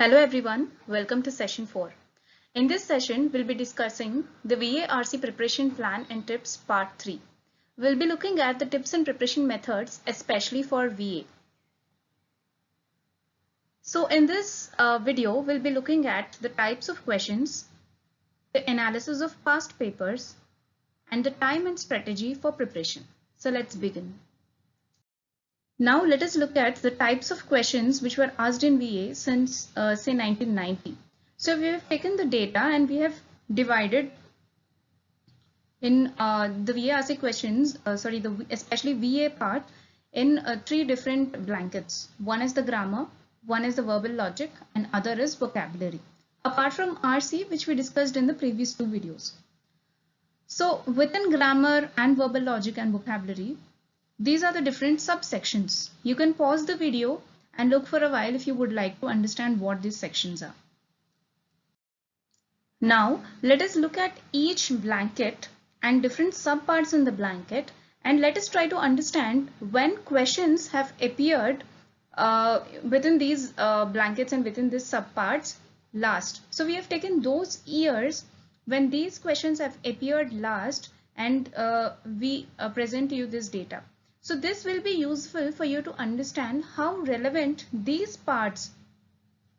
Hello everyone, welcome to session 4. In this session, we'll be discussing the VA/RC preparation plan and tips part 3. We'll be looking at the tips and preparation methods, especially for VA. So in this video, we'll be looking at the types of questions, the analysis of past papers, and the time and strategy for preparation. So let's begin. Now let us look at the types of questions which were asked in VA since say 1990. So we have taken the data and we have divided in the VA/RC questions, especially VA part, in 3 different blankets. One is the grammar, one is the verbal logic, and other is vocabulary. Apart from RC, which we discussed in the previous 2 videos. So within grammar and verbal logic and vocabulary, these are the different subsections. You can pause the video and look for a while if you would like to understand what these sections are. Now, let us look at each blanket and different subparts in the blanket, and let us try to understand when questions have appeared within these blankets and within these subparts last. So we have taken those years when these questions have appeared last, and we present you this data. So this will be useful for you to understand how relevant these parts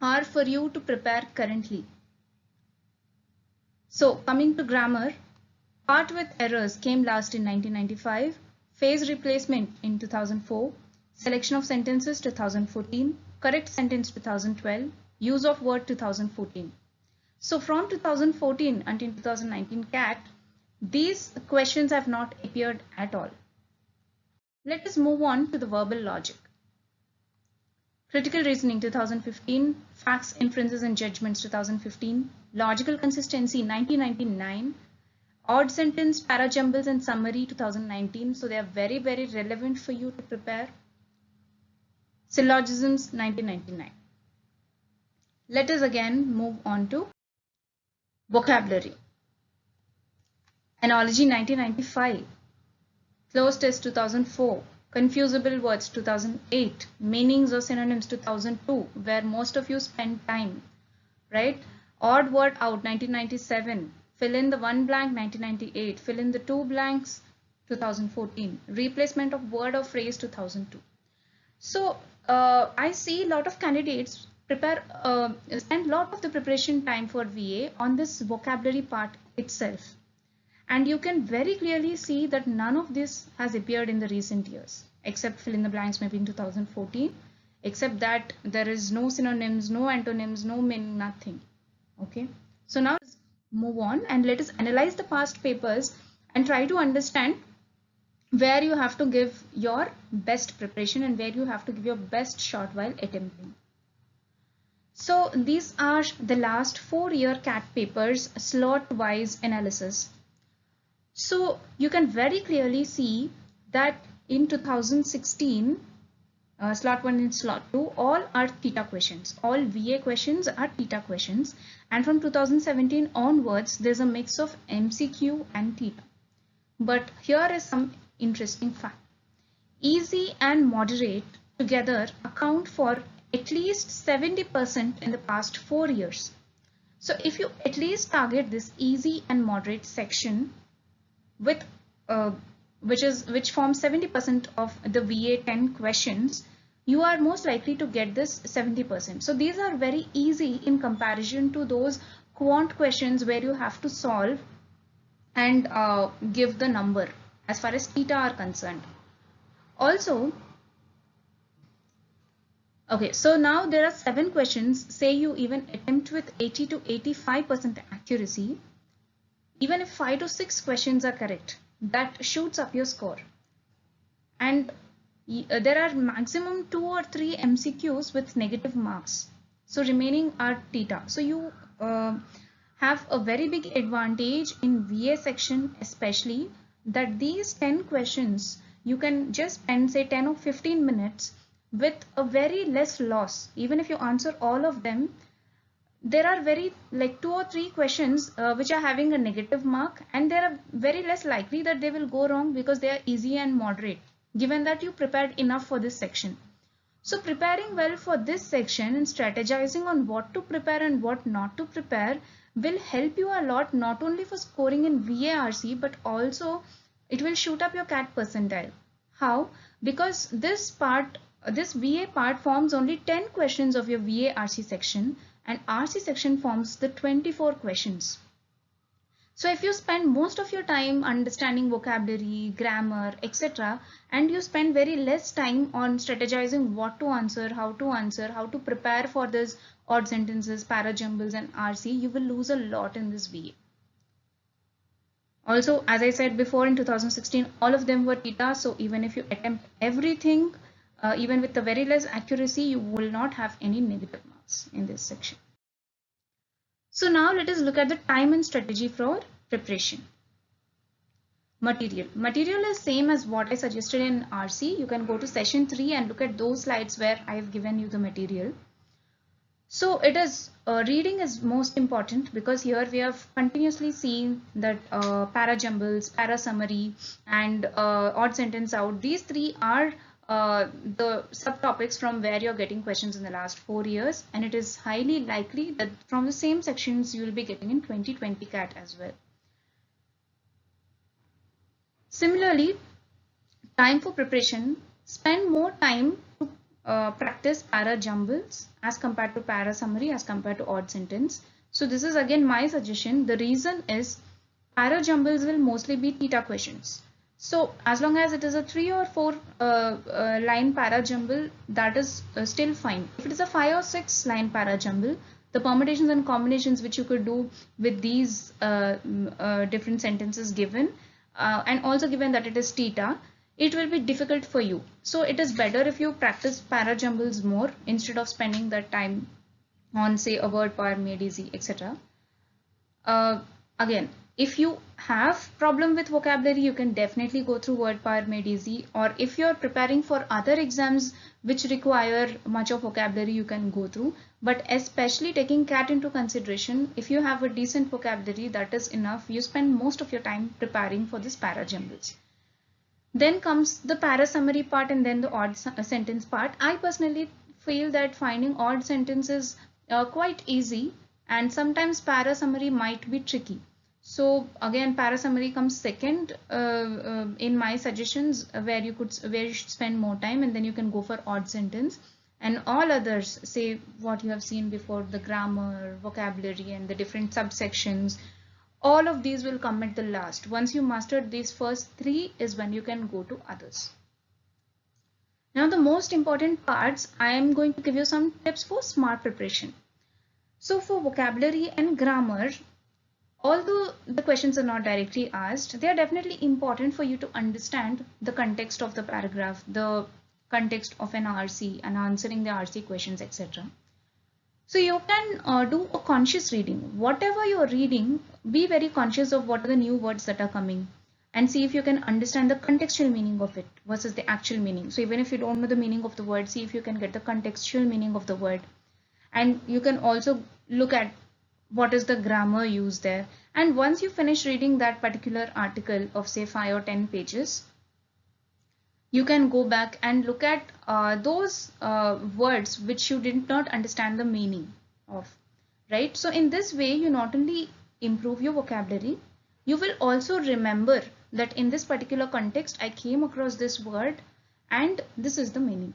are for you to prepare currently. So coming to grammar, part with errors came last in 1995, phrase replacement in 2004, selection of sentences 2014, correct sentence 2012, use of word 2014. So from 2014 until 2019 CAT, these questions have not appeared at all. Let us move on to the verbal logic. Critical reasoning 2015, facts, inferences and judgments 2015, logical consistency 1999, odd sentence, parajumbles and summary 2019. So they are very, very relevant for you to prepare. Syllogisms 1999. Let us again move on to vocabulary. Analogy 1995. Closed test 2004, confusable words 2008, meanings or synonyms 2002, where most of you spend time, right? Odd word out 1997, fill in the one blank 1998, fill in the 2 blanks 2014, replacement of word or phrase 2002. So I see a lot of candidates spend a lot of the preparation time for VA on this vocabulary part itself. And you can very clearly see that none of this has appeared in the recent years, except fill in the blanks maybe in 2014, except that there is no synonyms, no antonyms, no meaning, nothing. Okay. So now let's move on and let us analyze the past papers and try to understand where you have to give your best preparation and where you have to give your best shot while attempting. So these are the last 4-year CAT papers, slot-wise analysis. So you can very clearly see that in 2016, slot 1 and slot 2, all are theta questions. All VA questions are theta questions. And from 2017 onwards, there's a mix of MCQ and theta. But here is some interesting fact. Easy and moderate together account for at least 70% in the past 4 years. So if you at least target this easy and moderate section, with which forms 70% of the VA 10 questions, you are most likely to get this 70%. So these are very easy in comparison to those quant questions where you have to solve and give the number as far as theta are concerned. Also, okay, so now there are 7 questions, say you even attempt with 80 to 85% accuracy. Even if 5 to 6 questions are correct, that shoots up your score. And there are maximum 2 or 3 MCQs with negative marks. So remaining are theta. So you have a very big advantage in VA section, especially that these 10 questions, you can just spend say 10 or 15 minutes with a very less loss. Even if you answer all of them, there are very like 2 or 3 questions which are having a negative mark, and they are very less likely that they will go wrong because they are easy and moderate, given that you prepared enough for this section. So preparing well for this section and strategizing on what to prepare and what not to prepare will help you a lot, not only for scoring in VARC, but also it will shoot up your CAT percentile. How? Because this VA part forms only 10 questions of your VARC section, and RC section forms the 24 questions. So if you spend most of your time understanding vocabulary, grammar, etc., and you spend very less time on strategizing what to answer, how to prepare for this odd sentences, parajumbles and RC, you will lose a lot in this VA. Also, as I said before, in 2016, all of them were TETA. So even if you attempt everything, even with the very less accuracy, you will not have any negative marks in this section. So now let us look at the time and strategy for preparation. Material. Material is same as what I suggested in RC. You can go to session 3 and look at those slides where I have given you the material. So it is reading is most important, because here we have continuously seen that parajumbles, para summary and odd sentence out. These three are the subtopics from where you're getting questions in the last 4 years, and it is highly likely that from the same sections you will be getting in 2020 CAT as well. Similarly, time for preparation, spend more time to practice para jumbles as compared to para summary, as compared to odd sentence. So this is again my suggestion. The reason is para jumbles will mostly be TETA questions. So as long as it is a 3 or 4 line para jumble, that is still fine. If it is a 5 or 6 line para jumble, the permutations and combinations which you could do with these different sentences given, and also given that it is TETA, it will be difficult for you. So it is better if you practice para jumbles more instead of spending that time on, say, a word power made easy, etc. Again, if you have problem with vocabulary, you can definitely go through word power made easy, or if you're preparing for other exams which require much of vocabulary, you can go through. But especially taking CAT into consideration, if you have a decent vocabulary, that is enough. You spend most of your time preparing for this para jumbles. Then comes the para summary part and then the odd sentence part. I personally feel that finding odd sentences quite easy, and sometimes para summary might be tricky. So again, para summary comes second in my suggestions, where you should spend more time, and then you can go for odd sentence, and all others, say what you have seen before, the grammar, vocabulary and the different subsections, all of these will come at the last. Once you mastered these first 3 is when you can go to others. Now the most important parts, I am going to give you some tips for smart preparation. So for vocabulary and grammar, although the questions are not directly asked, they are definitely important for you to understand the context of the paragraph, the context of an RC and answering the RC questions, etc. So you can do a conscious reading. Whatever you're reading, be very conscious of what are the new words that are coming, and see if you can understand the contextual meaning of it versus the actual meaning. So even if you don't know the meaning of the word, see if you can get the contextual meaning of the word. And you can also look at what is the grammar used there. And once you finish reading that particular article of, say, 5 or 10 pages, you can go back and look at those words which you did not understand the meaning of, right? So in this way, you not only improve your vocabulary, you will also remember that in this particular context, I came across this word and this is the meaning.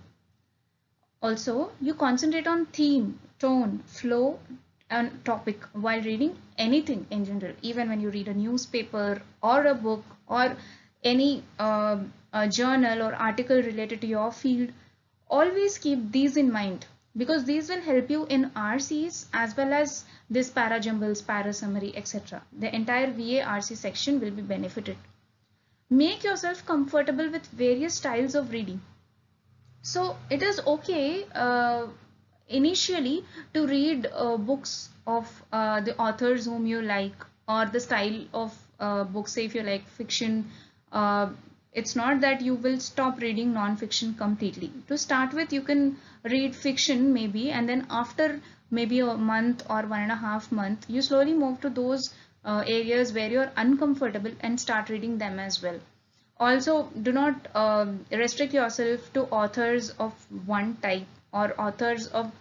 Also, you concentrate on theme, tone, flow and topic while reading anything in general. Even when you read a newspaper or a book or any a journal or article related to your field, always keep these in mind, because these will help you in RCs as well as this para jumbles, para summary, etc. The entire VA RC section will be benefited. Make yourself comfortable with various styles of reading. So it is okay initially to read books of the authors whom you like, or the style of books. Say if you like fiction, it's not that you will stop reading non-fiction completely. To start with, you can read fiction maybe, and then after maybe a month or 1.5 months, you slowly move to those areas where you're uncomfortable and start reading them as well. Also, do not restrict yourself to authors of one type or authors of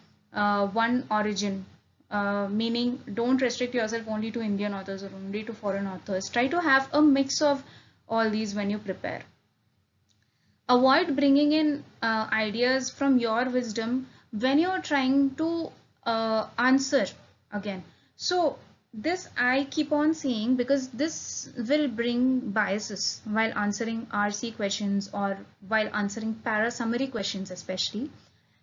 one origin. Meaning, don't restrict yourself only to Indian authors or only to foreign authors. Try to have a mix of all these when you prepare. Avoid bringing in ideas from your wisdom when you're trying to answer again. So this I keep on saying because this will bring biases while answering RC questions or while answering para summary questions especially.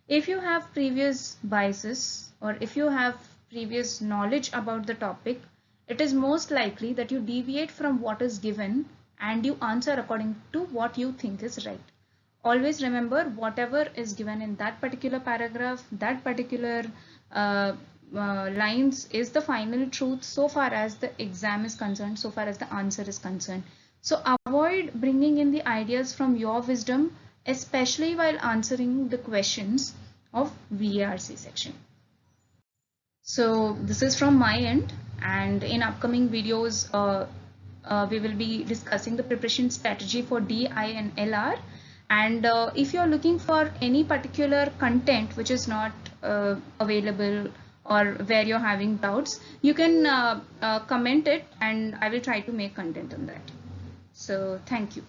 If you have previous biases or if you have previous knowledge about the topic, it is most likely that you deviate from what is given and you answer according to what you think is right. Always remember whatever is given in that particular paragraph, that particular lines is the final truth so far as the exam is concerned, so far as the answer is concerned. So avoid bringing in the ideas from your wisdom, especially while answering the questions of VARC section. So this is from my end, and in upcoming videos we will be discussing the preparation strategy for DI and LR. And if you're looking for any particular content which is not available or where you're having doubts, you can comment it and I will try to make content on that. So thank you.